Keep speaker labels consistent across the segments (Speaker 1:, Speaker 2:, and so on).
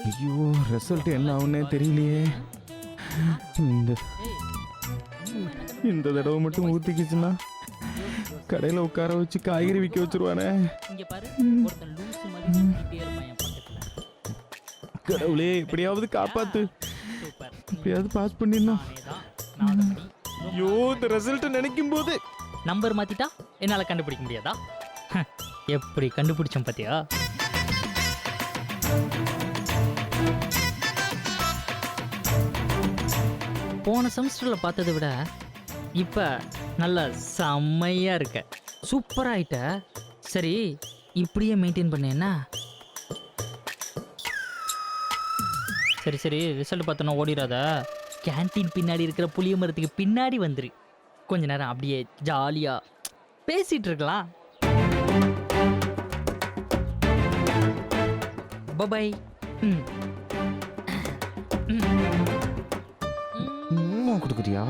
Speaker 1: ஐயோ ரிசல்ட் என்ன ஆகுன்னே தெரியலையே. இந்த தடவை மட்டும் ஊத்திக்கிச்சுன்னா கடையில் உட்கார வச்சு காய்கறி விற்க வச்சிருவானே. கடவுளே எப்படியாவது காப்பாத்து, எப்படியாவது பாஸ் பண்ணிடணும். ஐயோ இந்த ரிசல்ட் நினைக்கும் போது
Speaker 2: நம்பர் மாத்திட்டா என்னால கண்டுபிடிக்க முடியாதா? எப்படி கண்டுபிடிச்சோம் பாத்தியா? போன செமஸ்டர்ல பார்த்ததை விட இப்ப நல்ல செம்மையா இருக்க, சூப்பரா ஆயிட்ட. சரி இப்படியே மெயின்டைன் பண்ணேன்னா சரி சரி ரிசல்ட் பார்த்தோன்னா ஓடிடாத. கேன்டீன் பின்னாடி இருக்கிற புளிய மரத்துக்கு பின்னாடி வந்துரு. கொஞ்ச நேரம் அப்படியே ஜாலியா பேசிட்டு இருக்கலாம். பபாய்.
Speaker 1: கொடுக்குறியா?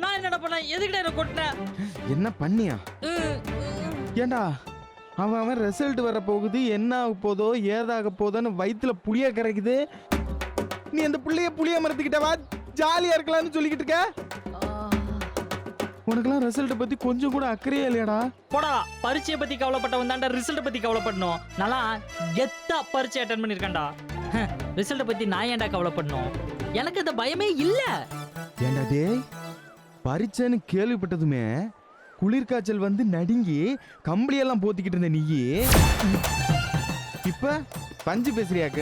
Speaker 2: நான் என்னடா பண்ண? எதுக்கிட்ட என்ன கொட்ட?
Speaker 1: என்ன பண்ணியா? ஏண்டா அவன் ரிசல்ட் வர போகுது, என்ன ஆக போதோ ஏதாக போதோன்னு வயிற்றுல புளிய கரைக்குது. நீ அந்த புளிய மரத்துக்கிட்ட வா ஜாலியா இருக்கலாம்னு சொல்லிக்கிட்டு இருக்க. உனக்கெல்லாம் ரிசல்ட் பத்தி கொஞ்சம் கூட அக்கறையே இல்லையாடா?
Speaker 2: போடா, பரீட்சையை பத்தி கவலைப்பட்டவன் தான்டா ரிசல்ட் பத்தி கவலைப்படணும். நல்லா எத்தா பரீட்சை அட்டென்ட் பண்ணிருக்கேன்டா. ரிசல்ட் பத்தி நான் ஏன்டா கவலைப்படணும்? எனக்கு அந்த பயமே இல்ல.
Speaker 1: ஏண்டா டேய், பரீட்சைன்னு கேள்விப்பட்டதுமே குளிர்காய்ச்சல் வந்து நடுங்கி கம்பளியெல்லாம் போத்திக்கிட்டு இருந்த நீ இப்ப பஞ்சு பேசுறியாக்க?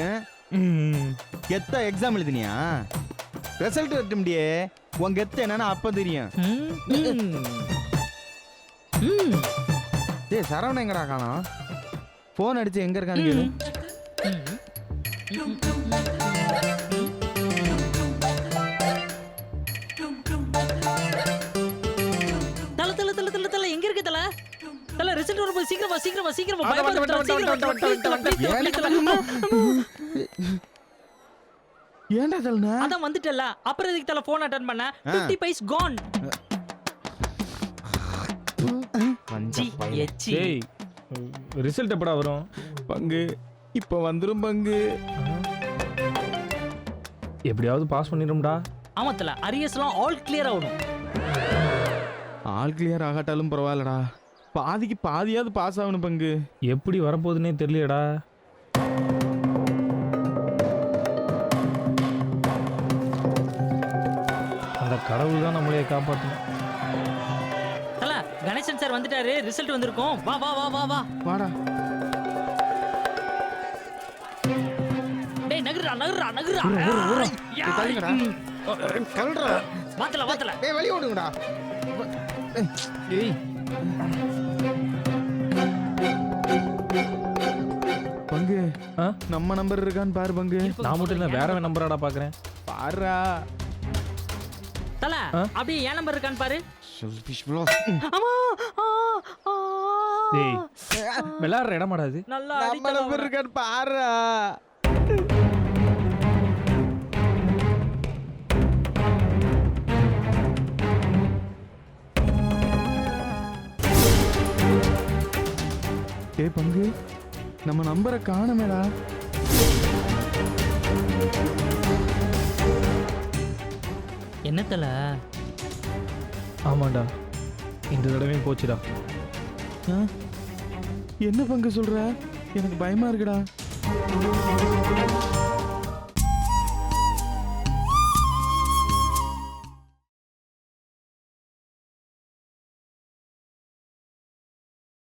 Speaker 1: எத்தா எக்ஸாம் எழுதினியா? ரிசல்ட் வரட்ட முடியே உங்க எத்த என்னன்னா அப்ப தெரியும். டேய் சரவணன் எங்கடா காணோம்? போன் அடிச்சு எங்க இருக்கான்னு கேளு.
Speaker 2: எங்க இருக்கு தல? தல ரிசல்ட் வரப்போ சீக்கிரமா.
Speaker 1: ஏன்டா தலனா?
Speaker 2: அதான் வந்துட்டல, அப்புறம் எதுக்கு தல போன் அட்டெண்ட் பண்ண? 50 பைஸ் gone.
Speaker 3: டேய் ரிசல்ட் எப்படா வரும்?
Speaker 1: பங்கு இப்ப வந்துரும் பங்கு.
Speaker 3: எப்படியாவது பாஸ் பண்ணிடும்டா.
Speaker 2: ஆமா தல, அரியர்ஸ்லாம் ஆல் கிளியர் ஆகணும்.
Speaker 1: ஆல் கிளியர் ஆகாட்டாலும் பரவாயில்லடா, பாதிக்கு பாதியாவது பாஸ் ஆகணும் பங்கு.
Speaker 3: எப்படி வரப்போகுதுன்னே தெரியலடா. அந்த கடவுள் தான் நம்மளைய காப்பாற்றணும்.
Speaker 2: தல கணேசன் சார் வந்துட்டாரு, ரிசல்ட் வந்திருக்கும். வா வா வா வா வா
Speaker 1: வாடா.
Speaker 2: டேய் நகர்றா.
Speaker 1: கல்றா
Speaker 2: வாத்தல.
Speaker 1: டேய் வெளிய ஓடுங்கடா. ஏய் பங்கு நம்ம நம்பர் இருக்கான்னு பாரு பங்கு.
Speaker 3: நான் மட்டும் இல்ல, வேற நம்பராடா பாக்குறேன்.
Speaker 1: பாருடா.
Speaker 2: தல அப்படியே ஏன் நம்பர் இருக்கான்னு பாரு.
Speaker 3: டேய் விளையாடுற இடமாடா இது.
Speaker 2: நல்லா
Speaker 1: நம்ம நம்பர் இருக்கான்னு பாருடா. டேய் பங்கு நம்ம நம்பரை காணமேடா.
Speaker 2: என்ன தல?
Speaker 3: ஆமாண்டா, இந்த தடவையும் போச்சுடா.
Speaker 1: என்ன பங்கு சொல்ற? எனக்கு பயமா இருக்குடா.